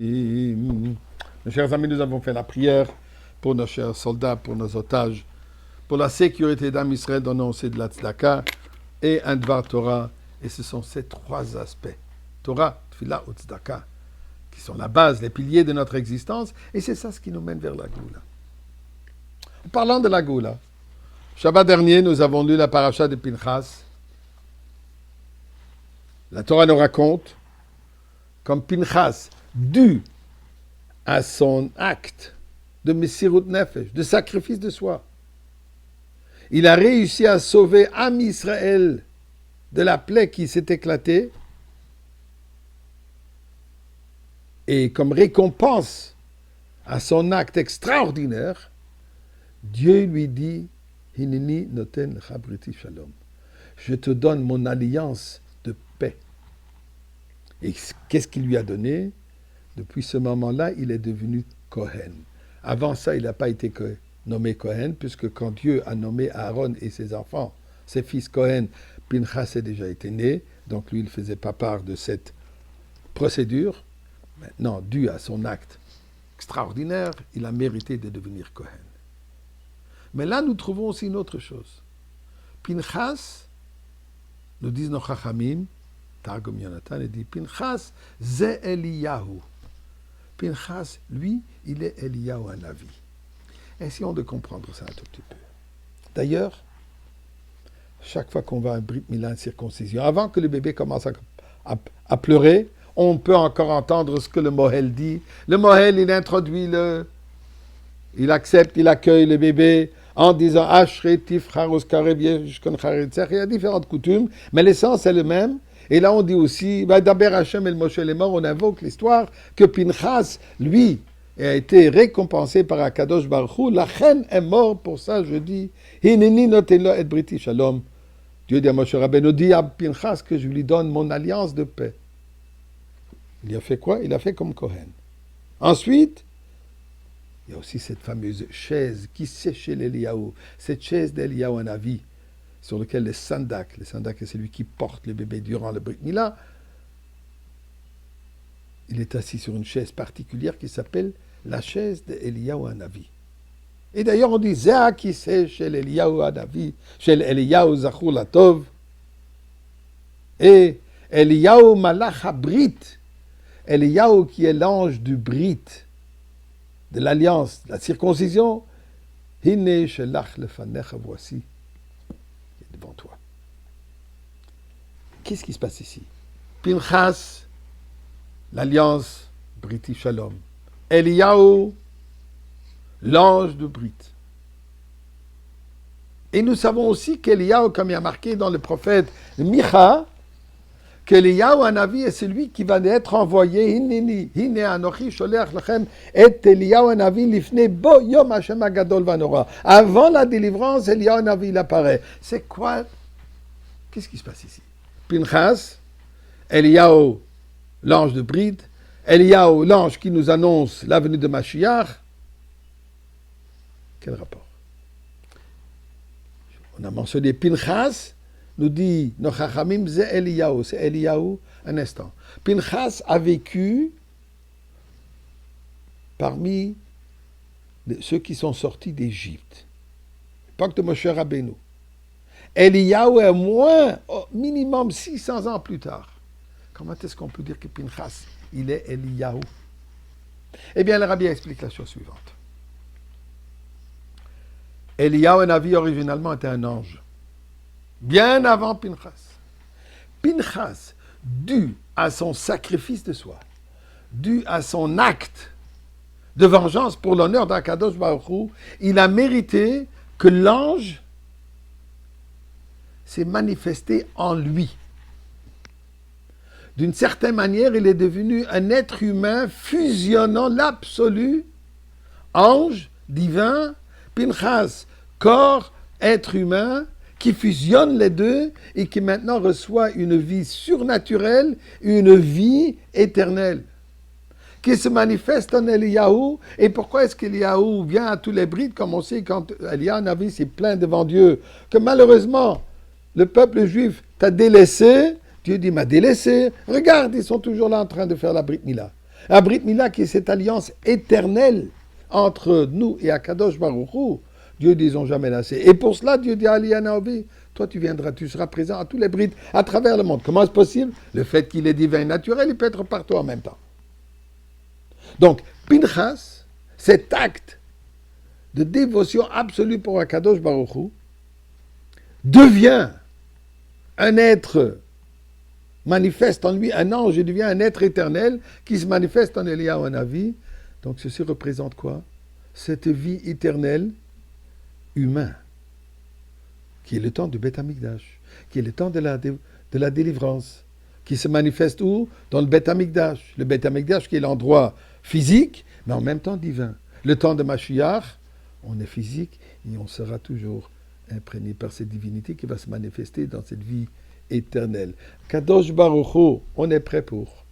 Mes chers amis, nous avons fait la prière pour nos chers soldats, pour nos otages, pour la sécurité d'Am Israël, donnant aussi de la tzedaka et un Dvar Torah. Et ce sont ces trois aspects, Torah, Tfilah ou Tzedaka, qui sont la base, les piliers de notre existence. Et c'est ça ce qui nous mène vers la Goula. En parlant de la Goula, Shabbat dernier, nous avons lu la paracha de Pinchas. La Torah nous raconte comme Pinchas, dû à son acte de Messirut Nefesh, de sacrifice de soi, il a réussi à sauver Am Israël de la plaie qui s'est éclatée. Et comme récompense à son acte extraordinaire, Dieu lui dit, Hineni noten lecha briti shalom. Je te donne mon alliance de paix. Et qu'est-ce qu'il lui a donné? Depuis ce moment-là, il est devenu Kohen. Avant ça, il n'a pas été nommé Kohen, puisque quand Dieu a nommé Aaron et ses enfants, ses fils Kohen, Pinchas a déjà été né, donc lui, il ne faisait pas part de cette procédure. Maintenant, dû à son acte extraordinaire, il a mérité de devenir Kohen. Mais là, nous trouvons aussi une autre chose. Pinchas, nous disent nos Chachamim, Targum Yonatan, il dit Pinchas, ze Eliyahu. Pinchas, lui, il est Eliyahu Hanavi. Essayons de comprendre ça un tout petit peu. D'ailleurs, chaque fois qu'on va à un Brit Mila, une circoncision, avant que le bébé commence à pleurer, on peut encore entendre ce que le Mohel dit. Le Mohel, il introduit il accepte, il accueille le bébé en disant Ashre Tifcharus Karev Yeshkon Charetzech. Il y a différentes coutumes, mais l'essence est le même. Et là, on dit aussi, Daber Hashem el Moshe les morts, on invoque l'histoire que Pinchas, lui, a été récompensé par Akadosh Baruch Hu. La reine est morte, pour ça je dis, Hineni notelo et briti shalom. Dieu dit à Moshe Rabbeinu, dit à Pinchas que je lui donne mon alliance de paix. Il a fait quoi? Il a fait comme Kohen. Ensuite, il y a aussi cette fameuse chaise qui séchait l'Eliyahu, cette chaise d'Eliyahu Hanavi, sur laquelle le sandak est celui qui porte le bébé durant le Brit Mila, il est assis sur une chaise particulière qui s'appelle la chaise d'Eliyahu Hanavi. Et d'ailleurs on dit Zéa qui sèche chez l'Eliyahu Hanavi, chez l'Eliyahu Zachur Latov, et Eliyahu Malach HaBrit, Eliyahu qui est l'ange du Brit, de l'alliance, de la circoncision, Hine shelach lefanecha, voici, devant toi. Qu'est-ce qui se passe ici? Pinchas, l'alliance Briti Shalom. Eliyahu, l'ange de Brit. Et nous savons aussi qu'Eliyahu, comme il y a marqué dans le prophète Micha, qu'Eliyahu Hanavi est celui qui va être envoyé. Hine anochi sholeach lachem et Eliyahu Hanavi lifnei bo yom Hashem hagadol vanora. Avant la délivrance, Eliyahu Hanavi il apparaît. C'est quoi? Qu'est-ce qui se passe ici? Pinchas, Eliyahu, l'ange de Brit, Eliyahu, l'ange qui nous annonce la venue de Mashiach. Quel rapport? On a mentionné Pinchas. Nous dit nos Chachamim, c'est Eliyahu, un instant. Pinchas a vécu parmi ceux qui sont sortis d'Égypte. L'époque de Moshe Rabbeinu. Eliyahu est au minimum 600 ans plus tard. Comment est-ce qu'on peut dire que Pinchas, il est Eliyahu? Eh bien, le Rabbi explique la chose suivante. Eliyahu Hanavi, originalement, était un ange. Bien avant Pinchas. Pinchas, dû à son sacrifice de soi, dû à son acte de vengeance pour l'honneur d'Akadosh Baruch Hu, il a mérité que l'ange s'est manifesté en lui. D'une certaine manière, il est devenu un être humain fusionnant l'absolu, ange, divin, Pinchas, corps, être humain, qui fusionne les deux et qui maintenant reçoit une vie surnaturelle, une vie éternelle, qui se manifeste en Eliyahu. Et pourquoi est-ce qu'Eliyahu vient à tous les brides, comme on sait quand Eliyahu Hanavi s'est plaint devant Dieu, que malheureusement, le peuple juif t'a délaissé, Dieu dit, m'a délaissé, regarde, ils sont toujours là en train de faire la Brit Mila. Un Brit Mila qui est cette alliance éternelle entre nous et Akadosh Baruch Hu. Dieu dit, ils n'ont jamais lassé. Et pour cela, Dieu dit à Elianaobi, toi tu viendras, tu seras présent à tous les Brites à travers le monde. Comment est-ce possible? Le fait qu'il est divin et naturel, il peut être partout en même temps. Donc, Pinchas, cet acte de dévotion absolue pour Akadosh Baruch Hu, devient un être manifeste en lui, un ange, il devient un être éternel qui se manifeste en Eliyahu Hanavi. Donc ceci représente quoi? Cette vie éternelle humaine, qui est le temps du Beth Amikdash, qui est le temps de la délivrance, qui se manifeste où? Dans le Beth Amikdash. Le Beth Amikdash qui est l'endroit physique, mais en même temps divin. Le temps de Mashiach, on est physique et on sera toujours imprégné par cette divinité qui va se manifester dans cette vie éternelle. Kadosh Baruch Hu, on est prêt pour.